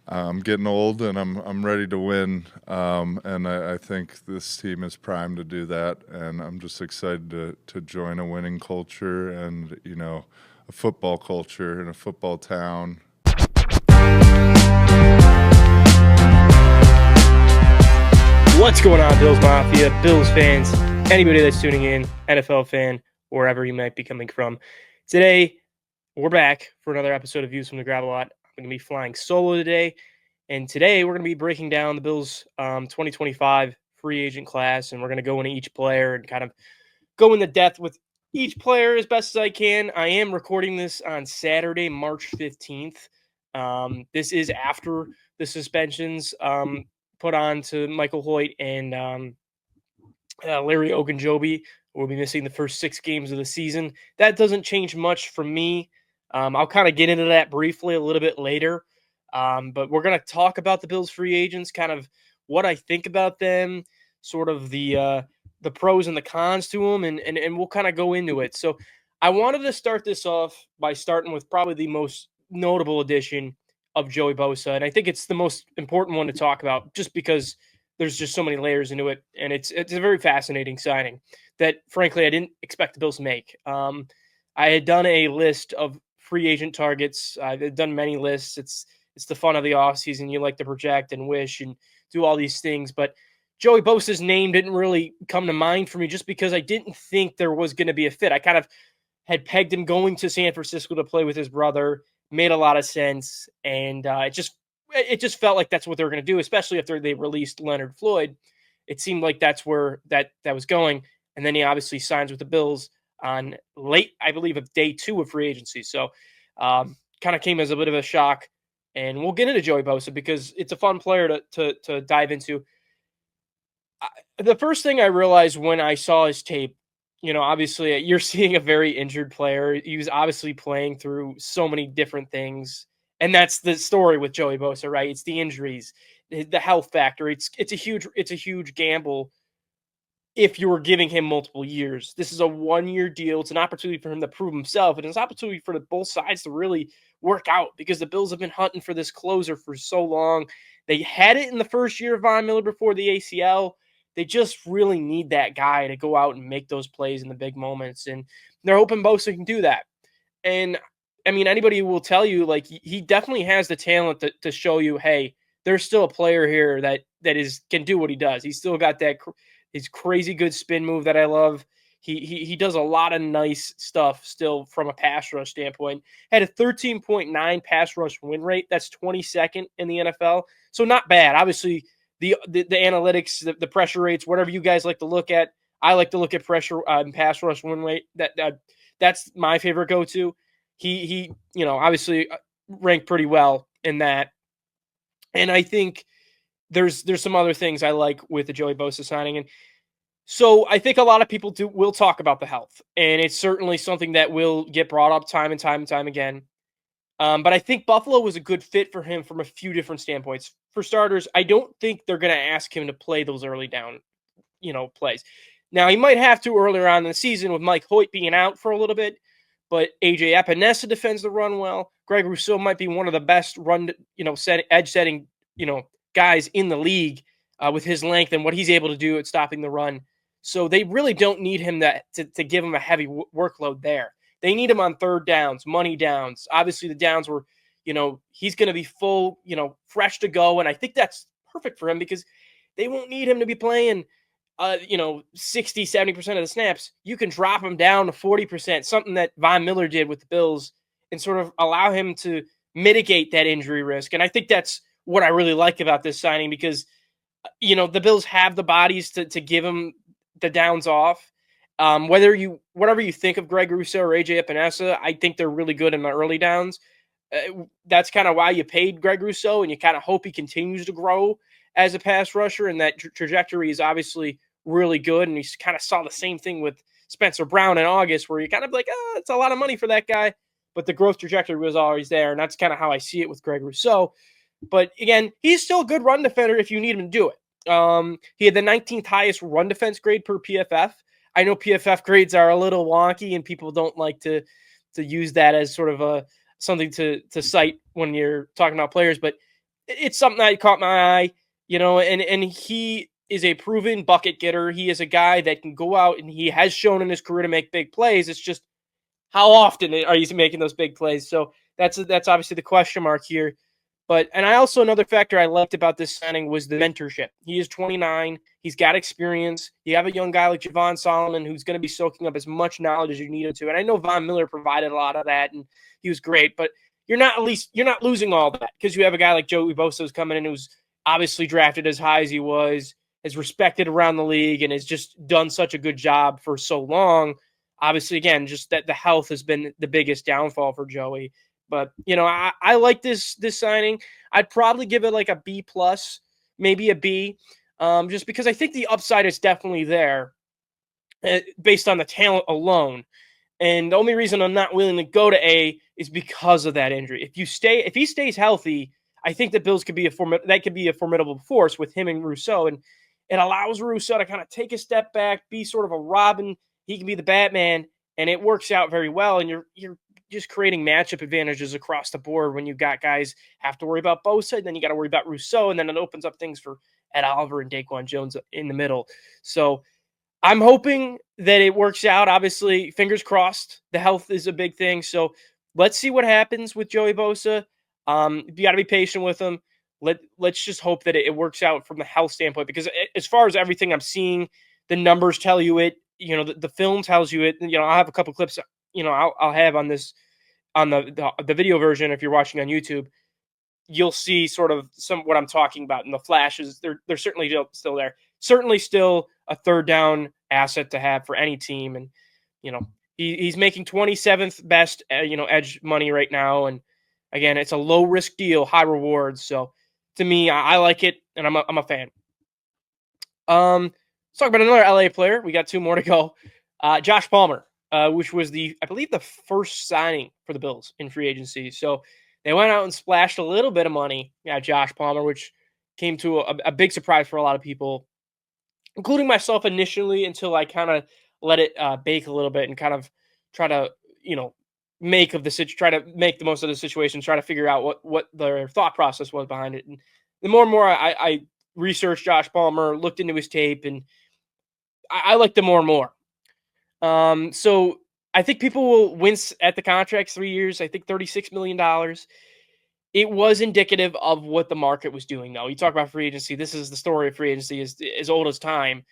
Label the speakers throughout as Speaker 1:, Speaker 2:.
Speaker 1: I'm getting old and I'm ready to win. And I think this team is primed to do that. And I'm just excited to join a winning culture and, a football culture in a football town.
Speaker 2: What's going on, Bills Mafia, Bills fans, anybody that's tuning in, NFL fan, wherever you might be coming from. Today, we're back for another episode of Views from the Gravel Lot. I'm going to be flying solo today, and today we're going to be breaking down the Bills' 2025 free agent class, and we're going to go into each player and kind of go into depth with each player as best as I can. I am recording this on Saturday, March 15th. This is after the suspensions put on to Michael Hoecht and Larry Ogunjobi. Will be missing the first 6 games of the season. That doesn't change much for me. I'll kind of get into that briefly a little bit later. But we're going to talk about the Bills free agents, kind of what I think about them, sort of the pros and the cons to them, and we'll kind of go into it. So I wanted to start this off by starting with probably the most notable addition of Joey Bosa, and I think it's the most important one to talk about, just because there's just so many layers into it, and it's a very fascinating signing that, frankly, I didn't expect the Bills to make. I had done a list of free agent targets. I've done many lists. It's the fun of the offseason. You like to project and wish and do all these things, but Joey Bosa's name didn't really come to mind for me, just because I didn't think there was going to be a fit. I kind of had pegged him going to San Francisco to play with his brother. Made a lot of sense, and it just felt like that's what they were going to do, especially after they released Leonard Floyd. It seemed like that's where that was going, and then he obviously signs with the Bills on late, I believe, of day 2 of free agency. So, kind of came as a bit of a shock, and we'll get into Joey Bosa because it's a fun player to dive into. The first thing I realized when I saw his tape, obviously you're seeing a very injured player. He was obviously playing through so many different things. And that's the story with Joey Bosa, right? It's the injuries, the health factor. It's a huge gamble if you were giving him multiple years. This is a 1-year deal. It's an opportunity for him to prove himself, and it's an opportunity for both sides to really work out, because the Bills have been hunting for this closer for so long. They had it in the first year of Von Miller before the ACL. They just really need that guy to go out and make those plays in the big moments, and they're hoping Bosa can do that. And I mean, anybody will tell you, like, he definitely has the talent to show you, hey, there's still a player here that can do what he does. He's still got that his crazy good spin move that I love. He does a lot of nice stuff still from a pass rush standpoint. Had a 13.9 pass rush win rate. That's 22nd in the NFL. So not bad. Obviously, the analytics, the pressure rates, whatever you guys like to look at. I like to look at pressure and pass rush win rate. That's my favorite go to. He obviously ranked pretty well in that. And I think there's some other things I like with the Joey Bosa signing. And so I think a lot of people will talk about the health, and it's certainly something that will get brought up time and time and time again. But I think Buffalo was a good fit for him from a few different standpoints. For starters, I don't think they're going to ask him to play those early down, plays. Now, he might have to earlier on in the season with Mike Hoecht being out for a little bit, but AJ Epinesa defends the run well. Greg Rousseau might be one of the best edge setting, guys in the league with his length and what he's able to do at stopping the run. So they really don't need him to give him a heavy workload there. They need him on third downs, money downs. Obviously, the downs were, he's going to be full, fresh to go. And I think that's perfect for him, because they won't need him to be playing 60, 70% of the snaps. You can drop him down to 40%, something that Von Miller did with the Bills, and sort of allow him to mitigate that injury risk. And I think that's what I really like about this signing, because, the Bills have the bodies to give him the downs off. Whatever you think of Greg Rousseau or AJ Epinesa, I think they're really good in the early downs. That's kind of why you paid Greg Rousseau, and you kind of hope he continues to grow as a pass rusher, and that trajectory is obviously really good. And you kind of saw the same thing with Spencer Brown in August, where you kind of like, it's a lot of money for that guy, but the growth trajectory was always there, and that's kind of how I see it with Greg Rousseau. But again, he's still a good run defender if you need him to do it. He had the 19th highest run defense grade per PFF. I know PFF grades are a little wonky, and people don't like to use that as sort of something to cite when you're talking about players, but it's something that caught my eye, and he is a proven bucket getter. He is a guy that can go out, and he has shown in his career to make big plays. It's just how often are you making those big plays? So that's obviously the question mark here. And I also, another factor I liked about this signing was the mentorship. He is 29. He's got experience. You have a young guy like Javon Solomon who's going to be soaking up as much knowledge as you need him to. And I know Von Miller provided a lot of that, and he was great. But you're not losing all that because you have a guy like Joey Bosa who's coming in, who's obviously drafted as high as he was, is respected around the league, and has just done such a good job for so long. Obviously, again, just that the health has been the biggest downfall for Joey. But I like this signing. I'd probably give it like a B plus, maybe a B, just because I think the upside is definitely there based on the talent alone. And the only reason I'm not willing to go to A is because of that injury. If he stays healthy, I think the Bills could be a formidable force with him and Rousseau, and it allows Rousseau to kind of take a step back, be sort of a Robin. He can be the Batman, and it works out very well. And you're just creating matchup advantages across the board when you got guys have to worry about Bosa, and then you got to worry about Rousseau, and then it opens up things for Ed Oliver and Daquan Jones in the middle. So I'm hoping that it works out. Obviously, fingers crossed. The health is a big thing. So let's see what happens with Joey Bosa. You got to be patient with him. Let's just hope that it works out from the health standpoint, because as far as everything I'm seeing, the numbers tell you it. The film tells you it. I'll have a couple clips. I'll have on the video version. If you're watching on YouTube, you'll see sort of what I'm talking about. And the flashes, they're certainly still there. Certainly still a third down asset to have for any team. And, he's making 27th best, edge money right now. And again, it's a low risk deal, high rewards. So to me, I like it, and I'm a fan. Let's talk about another LA player. We got two more to go. Josh Palmer, which was I believe the first signing for the Bills in free agency. So they went out and splashed a little bit of money at Josh Palmer, which came to a big surprise for a lot of people, including myself initially, until I kind of let it bake a little bit and kind of try to, try to make the most of the situation, try to figure out what their thought process was behind it. And the more and more I researched Josh Palmer, looked into his tape, and I liked him more and more. So I think people will wince at the contract, 3 years. I think $36 million. It was indicative of what the market was doing, though. You talk about free agency. This is the story of free agency, is as old as time.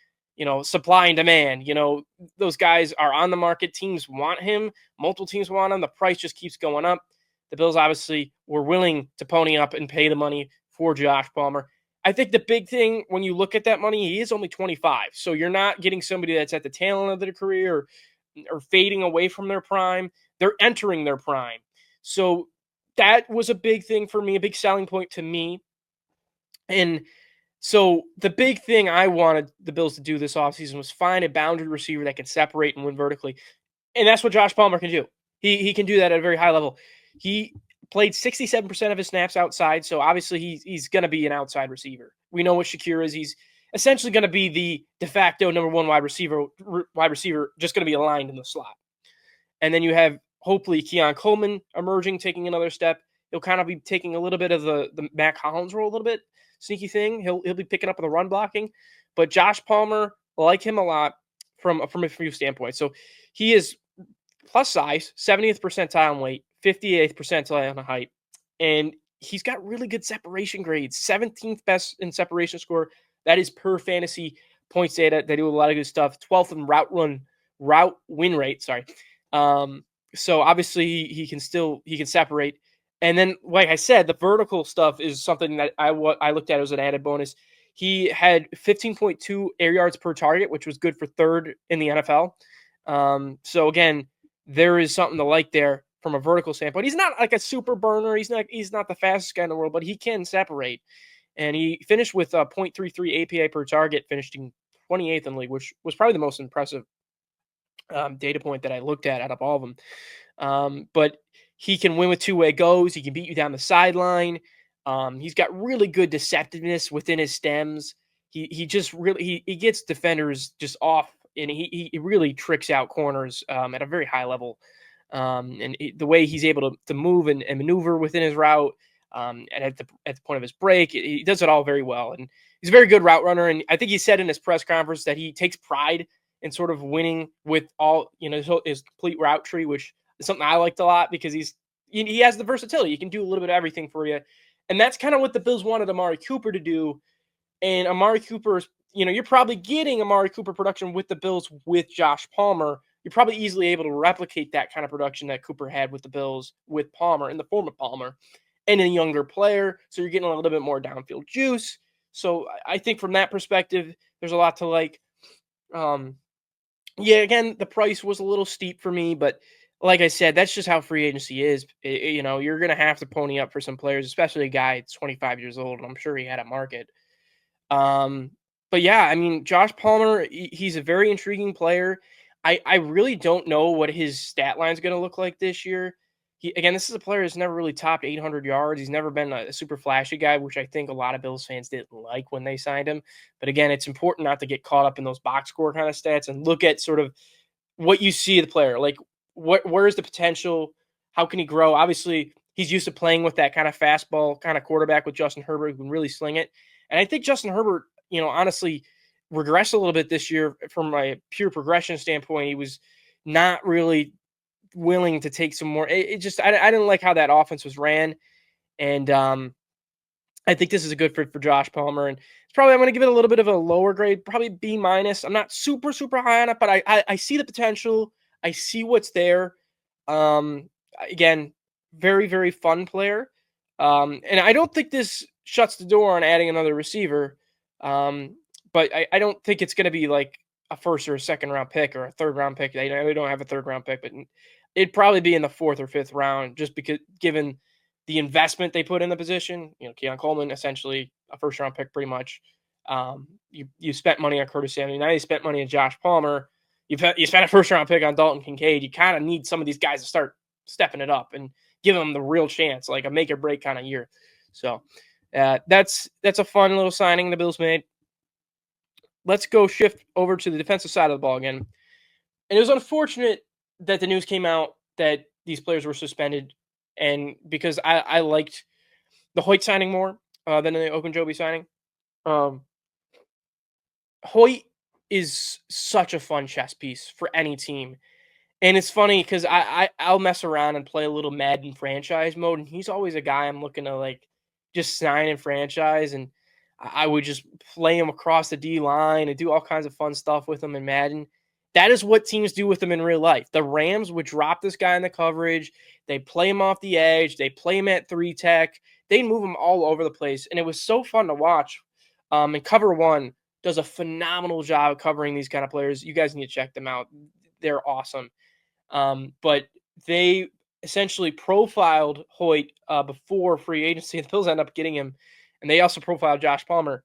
Speaker 2: Supply and demand. Those guys are on the market. Teams want him. Multiple teams want him. The price just keeps going up. The Bills obviously were willing to pony up and pay the money for Josh Palmer. I think the big thing when you look at that money, he is only 25. So you're not getting somebody that's at the tail end of their career or fading away from their prime. They're entering their prime. So that was a big thing for me, a big selling point to me. And so the big thing I wanted the Bills to do this offseason was find a boundary receiver that can separate and win vertically. And that's what Josh Palmer can do. He can do that at a very high level. He played 67% of his snaps outside, so obviously he's going to be an outside receiver. We know what Shakir is. He's essentially going to be the de facto number one wide receiver, just going to be aligned in the slot. And then you have hopefully Keon Coleman emerging, taking another step. He'll kind of be taking a little bit of the Mac Hollins role, a little bit sneaky thing. He'll be picking up on the run blocking. But Josh Palmer, like him a lot from a few standpoints. So he is plus size, 70th percentile in weight, 58th percentile in height. And he's got really good separation grades, 17th best in separation score. That is per fantasy points data. They do a lot of good stuff. 12th in route win rate. Sorry. So obviously he can separate. And then, like I said, the vertical stuff is something that I looked at as an added bonus. He had 15.2 air yards per target, which was good for third in the NFL. So again, there is something to like there from a vertical standpoint. He's not like a super burner. He's not the fastest guy in the world, but he can separate. And he finished with 0.33 APA per target, finishing 28th in the league, which was probably the most impressive data point that I looked at out of all of them. But he can win with two-way goes. He can beat you down the sideline. He's got really good deceptiveness within his stems. He just really he gets defenders just off, and he really tricks out corners at a very high level. And the way he's able to move and maneuver within his route, And at the point of his break, he does it all very well. And he's a very good route runner. And I think he said in his press conference that he takes pride in sort of winning with all, his complete route tree, which is something I liked a lot because he has the versatility. He can do a little bit of everything for you. And that's kind of what the Bills wanted Amari Cooper to do. And Amari Cooper's, you're probably getting Amari Cooper production with the Bills with Josh Palmer. You're probably easily able to replicate that kind of production that Cooper had with the Bills with Palmer in the form of Palmer and a younger player. So you're getting a little bit more downfield juice. So I think from that perspective, there's a lot to like. Again, the price was a little steep for me, but like I said, that's just how free agency is. You're going to have to pony up for some players, especially a guy that's 25 years old, and I'm sure he had a market. But yeah, I mean, Josh Palmer, he's a very intriguing player. I really don't know what his stat line is going to look like this year. This is a player who's never really topped 800 yards. He's never been a super flashy guy, which I think a lot of Bills fans didn't like when they signed him. But again, it's important not to get caught up in those box score kind of stats and look at sort of what you see of the player. Like, where is the potential? How can he grow? Obviously, he's used to playing with that kind of fastball kind of quarterback with Justin Herbert who can really sling it. And I think Justin Herbert, honestly, regressed a little bit this year from a pure progression standpoint. He was not really willing to take some more. I didn't like how that offense was ran. And I think this is a good fit for Josh Palmer. And it's probably, I'm going to give it a little bit of a lower grade, probably B minus. I'm not super, super high on it, but I see the potential. I see what's there. Again, very, very fun player. And I don't think this shuts the door on adding another receiver. But I don't think it's going to be like a first or a second round pick or a third round pick. They don't have a third round pick, but it'd probably be in the fourth or fifth round, just because given the investment they put in the position. Keon Coleman, essentially a first round pick, pretty much. You spent money on Curtis Samuel. Now you spent money on Josh Palmer. You spent a first round pick on Dalton Kincaid. You kind of need some of these guys to start stepping it up and give them the real chance, like a make or break kind of year. So that's a fun little signing the Bills made. Let's go shift over to the defensive side of the ball again. And it was unfortunate that the news came out that these players were suspended, and because I liked the Hoecht signing more than the Ogunjobi signing. Hoecht is such a fun chess piece for any team. And it's funny because I'll mess around and play a little Madden franchise mode, and he's always a guy I'm looking to like just sign in franchise, and I would just play him across the D line and do all kinds of fun stuff with him in Madden. That is what teams do with him in real life. The Rams would drop this guy in the coverage. They play him off the edge. They play him at 3 tech. They move him all over the place, and it was so fun to watch. And Cover One does a phenomenal job covering these kind of players. You guys need to check them out. They're awesome. But they essentially profiled Hoecht before free agency. The Bills end up getting him, and they also profiled Josh Palmer,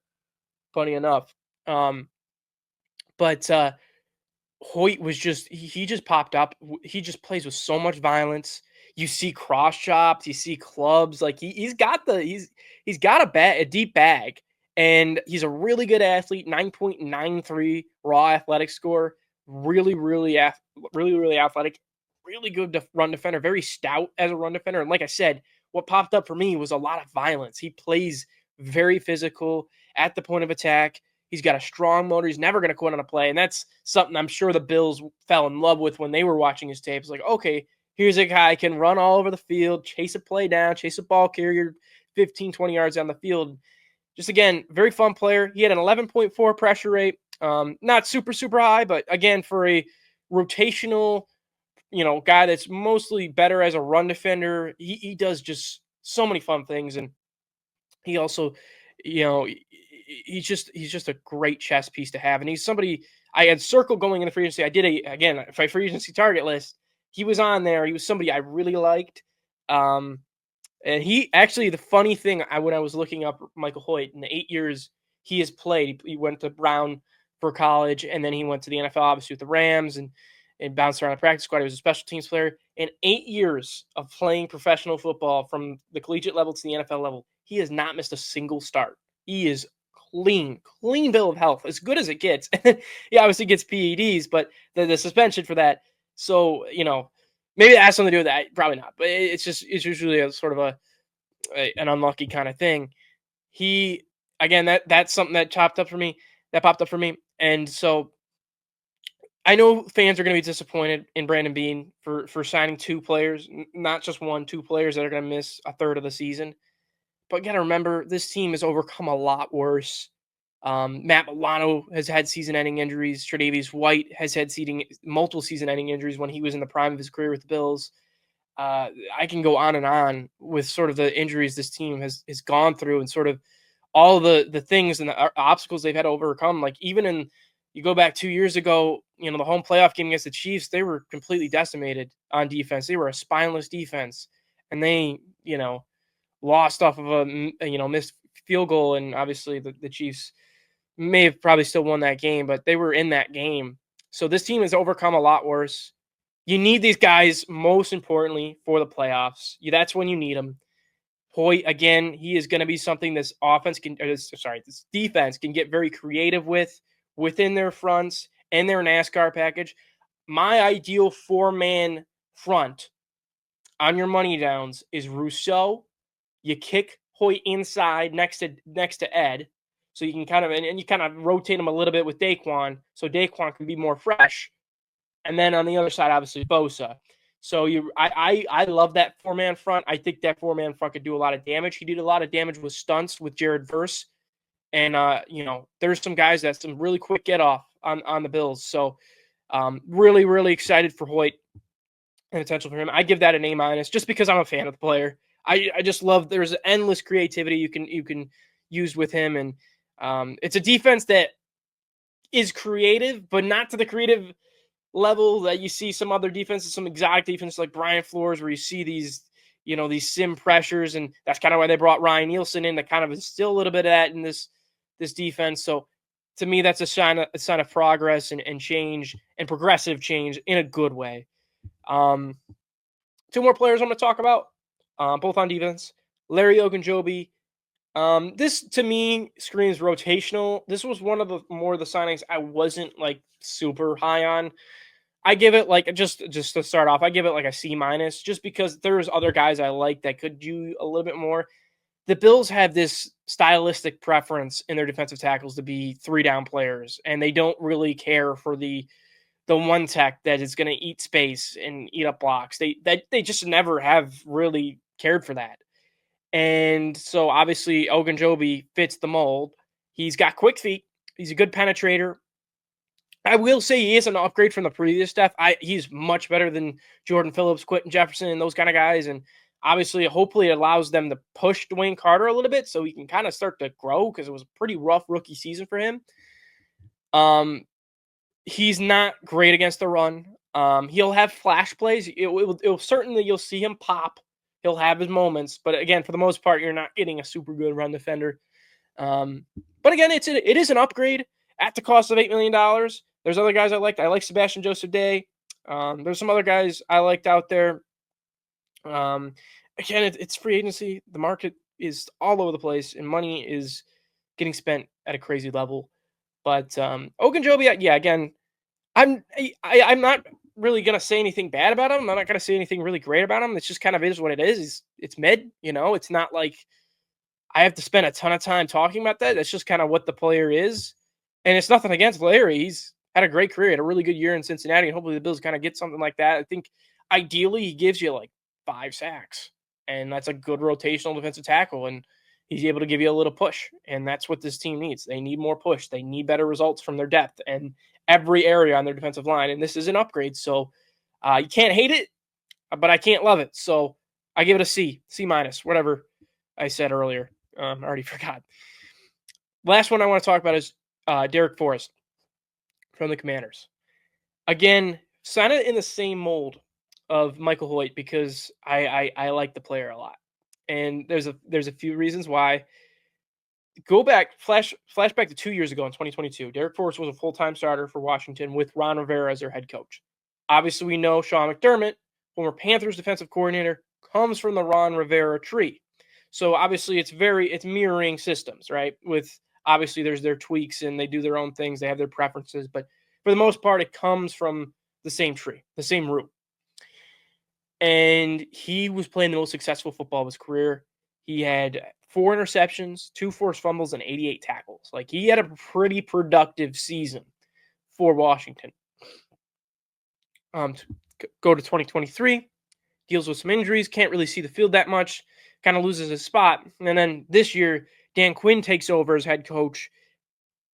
Speaker 2: funny enough. But Hoecht was he just popped up. He just plays with so much violence. You see cross chops, you see clubs. Like he's got a deep bag, and he's a really good athlete. 9.93 raw athletic score. Really, really athletic. Really good run defender. Very stout as a run defender. And like I said, what popped up for me was a lot of violence. He plays very physical at the point of attack. He's got a strong motor. He's never going to quit on a play. And that's something I'm sure the Bills fell in love with when they were watching his tapes. Like, okay, here's a guy who can run all over the field, chase a play down, chase a ball carrier 15, 20 yards down the field. Just, again, very fun player. He had an 11.4 pressure rate. Not super, super high, but, again, for a rotational, guy that's mostly better as a run defender, he does just so many fun things. And he also, he's just a great chess piece to have. And he's somebody I had circled going into free agency. I did a free agency target list. He was on there. He was somebody I really liked. And he actually, the funny thing, when I was looking up Michael Hoecht, in the 8 years he has played, he went to Brown for college, and then he went to the NFL, obviously with the Rams, and bounced around the practice squad. He was a special teams player. In 8 years of playing professional football from the collegiate level to the NFL level, he has not missed a single start. He is clean bill of health, as good as it gets. He obviously gets PEDs, but the suspension for that. So, maybe that has something to do with that. Probably not, but it's usually a sort of an unlucky kind of thing. He again that's something that popped up for me, and so I know fans are going to be disappointed in Brandon Beane for signing two players, not just one, two players that are going to miss a third of the season. But you got to remember, this team has overcome a lot worse. Matt Milano has had season-ending injuries. Tre'Davious White has had multiple season-ending injuries when he was in the prime of his career with the Bills. I can go on and on with sort of the injuries this team has gone through, and sort of all the things and the obstacles they've had to overcome. Like, even you go back 2 years ago, the home playoff game against the Chiefs, they were completely decimated on defense. They were a spineless defense, and they lost off of a missed field goal, and obviously the Chiefs may have probably still won that game, but they were in that game. So this team has overcome a lot worse. You need these guys, most importantly, for the playoffs. That's when you need them. Hoyt, again, he is going to be something this defense can get very creative within their fronts and their NASCAR package. My ideal four-man front on your money downs is Rousseau. You kick Hoyt inside next to Ed, so you can kind of rotate him a little bit with Daquan, so Daquan can be more fresh. And then on the other side, obviously Bosa. So I love that four-man front. I think that four-man front could do a lot of damage. He did a lot of damage with stunts with Jared Verse. And there's some guys that's some really quick get off on the Bills. So really, really excited for Hoyt and potential for him. I give that an A- just because I'm a fan of the player. I just love, there's endless creativity you can use with him. And it's a defense that is creative, but not to the creative level that you see some other defenses, some exotic defenses like Brian Flores, where you see these sim pressures, and that's kind of why they brought Ryan Nielsen in to kind of instill a little bit of that in this defense. So to me, that's a sign of progress and change, and progressive change in a good way. Two more players I'm going to talk about, both on defense. Larry Ogunjobi. This to me screams rotational. This was one of the signings I wasn't like super high on. I give it like, just to start off, I give it like a C-, just because there's other guys I like that could do a little bit more. The Bills have this stylistic preference in their defensive tackles to be 3-down players, and they don't really care for the one tech that is going to eat space and eat up blocks. They just never have really cared for that. And so obviously Ogunjobi fits the mold. He's got quick feet. He's a good penetrator. I will say he is an upgrade from the previous stuff. He's much better than Jordan Phillips, Quentin Jefferson, and those kind of guys. And obviously, hopefully, it allows them to push Dwayne Carter a little bit so he can kind of start to grow, because it was a pretty rough rookie season for him. He's not great against the run. He'll have flash plays. It'll certainly, you'll see him pop. He'll have his moments, but again, for the most part, you're not getting a super good run defender. But again, it is an upgrade at the cost of $8 million. There's other guys I liked. I like Sebastian Joseph Day. There's some other guys I liked out there. Again, it's free agency. The market is all over the place, and money is getting spent at a crazy level. But Ogunjobi, yeah, again, I'm not really gonna say anything bad about him. I'm not gonna say anything really great about him. It's just kind of is what it is. It's mid. It's not like I have to spend a ton of time talking about that. That's just kind of what the player is. And it's nothing against Larry. He's had a great career, had a really good year in Cincinnati, and hopefully the Bills kind of get something like that. I think ideally he gives you like 5 sacks, and that's a good rotational defensive tackle, and he's able to give you a little push, and that's what this team needs. They need more push. They need better results from their depth and every area on their defensive line, and this is an upgrade. So you can't hate it, but I can't love it. So I give it a C, C-, whatever I said earlier. I already forgot. Last one I want to talk about is Darrick Forrest from the Commanders. Again, sign it in the same mold of Michael Hoecht, because I like the player a lot. And there's a few reasons why. Go back, flashback to 2 years ago in 2022. Darrick Forrest was a full-time starter for Washington with Ron Rivera as their head coach. Obviously, we know Sean McDermott, former Panthers defensive coordinator, comes from the Ron Rivera tree. So obviously it's mirroring systems, right? With obviously there's their tweaks and they do their own things. They have their preferences, but for the most part, it comes from the same tree, the same root. And he was playing the most successful football of his career. He had 4 interceptions, 2 forced fumbles, and 88 tackles. Like, he had a pretty productive season for Washington. To go to 2023, deals with some injuries, can't really see the field that much, kind of loses his spot. And then this year, Dan Quinn takes over as head coach.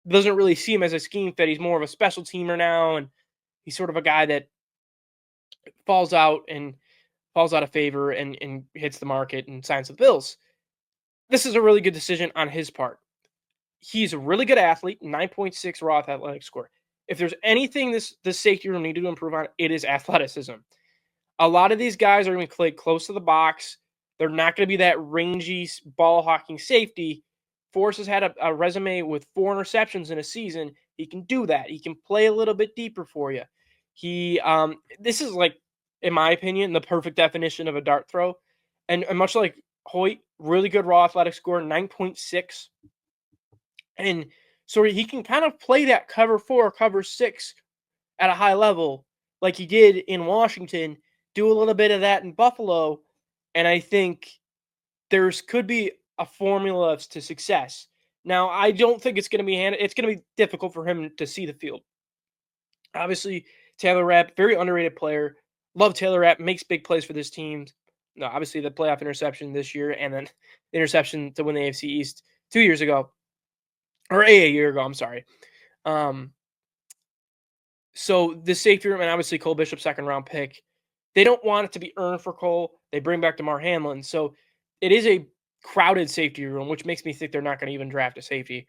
Speaker 2: Doesn't really see him as a scheme fit. He's more of a special teamer now, and he's sort of a guy that falls out of favor and hits the market and signs with the Bills. This is a really good decision on his part. He's a really good athlete, 9.6 raw athletic score. If there's anything this safety room needed to improve on, it is athleticism. A lot of these guys are going to play close to the box. They're not going to be that rangy ball hawking safety. Forrest has had a resume with 4 interceptions in a season. He can do that. He can play a little bit deeper for you. This is, like, in my opinion, the perfect definition of a dart throw. And much like Hoecht, really good raw athletic score, 9.6. And so he can kind of play that cover 4, cover 6 at a high level like he did in Washington, do a little bit of that in Buffalo, and I think could be a formula to success. Now, I don't think it's going to be it's going to be difficult for him to see the field. Obviously, Taylor Rapp, very underrated player. Love Taylor Rapp, makes big plays for this team. No, obviously the playoff interception this year, and then the interception to win the AFC East 2 years ago. Or a year ago, I'm sorry. So the safety room, and obviously Cole Bishop, 2nd-round pick, they don't want it to be earned for Cole. They bring back DeMar Hamlin. So it is a crowded safety room, which makes me think they're not going to even draft a safety.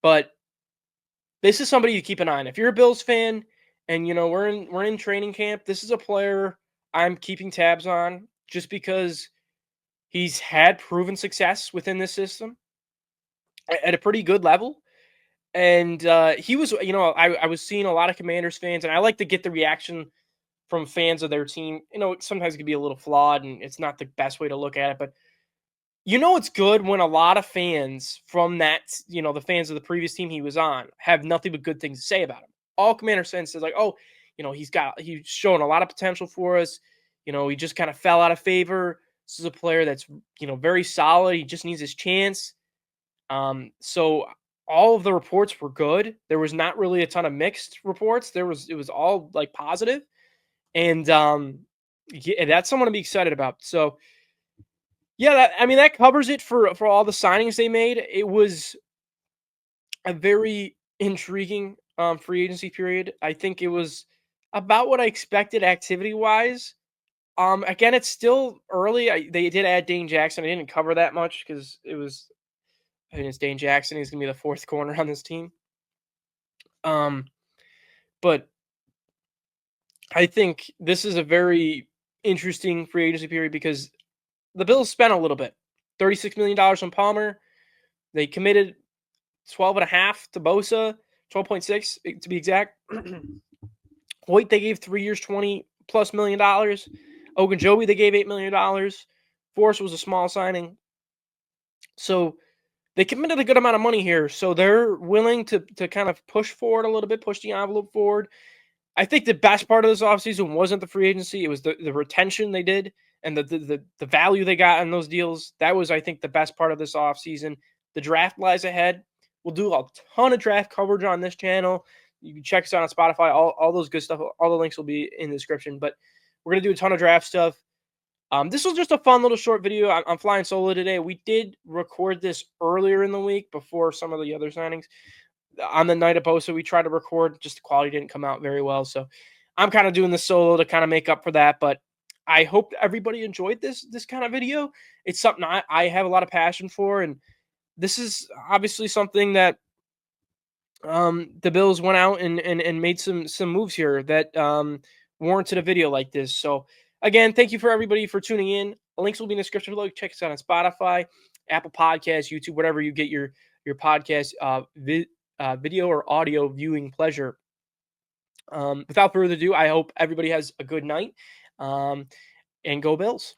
Speaker 2: But this is somebody to keep an eye on. If you're a Bills fan and, we're in training camp, this is a player I'm keeping tabs on just because he's had proven success within this system at a pretty good level. And he was, I was seeing a lot of Commanders fans, and I like to get the reaction from fans of their team. Sometimes it can be a little flawed, and it's not the best way to look at it. But it's good when a lot of fans from that, the fans of the previous team he was on, have nothing but good things to say about him. All Commanders fans says, like, oh, he's showing a lot of potential for us. He just kind of fell out of favor. This is a player that's, very solid. He just needs his chance. So all of the reports were good. There was not really a ton of mixed reports. It was all, like, positive. And that's someone to be excited about. So yeah, that covers it for all the signings they made. It was a very intriguing free agency period. I think it was about what I expected activity-wise. Again, it's still early. They did add Dane Jackson. I didn't cover that much because it's Dane Jackson. He's going to be the 4th corner on this team. But I think this is a very interesting free agency period because the Bills spent a little bit. $36 million on Palmer. They committed 12.5 to Bosa, 12.6 to be exact. Hoecht, they gave 3 years, $20+ million. Ogunjobi, they gave $8 million. Forrest was a small signing. So they committed a good amount of money here. So they're willing to kind of push forward a little bit, push the envelope forward. I think the best part of this offseason wasn't the free agency. It was the retention they did and the value they got in those deals. That was, I think, the best part of this offseason. The draft lies ahead. We'll do a ton of draft coverage on this channel. You can check us out on Spotify, all those good stuff. All the links will be in the description. But we're going to do a ton of draft stuff. This was just a fun little short video. I'm flying solo today. We did record this earlier in the week before some of the other signings. On the night of Bosa, we tried to record. Just the quality didn't come out very well. So I'm kind of doing this solo to kind of make up for that. But I hope everybody enjoyed this kind of video. It's something I have a lot of passion for. And this is obviously something that the Bills went out and made some moves here that warranted a video like this. So again, thank you for everybody for tuning in. The links will be in the description below. Check us out on Spotify, Apple Podcasts, YouTube, whatever you get your podcast video or audio viewing pleasure. Without further ado, I hope everybody has a good night. And go Bills.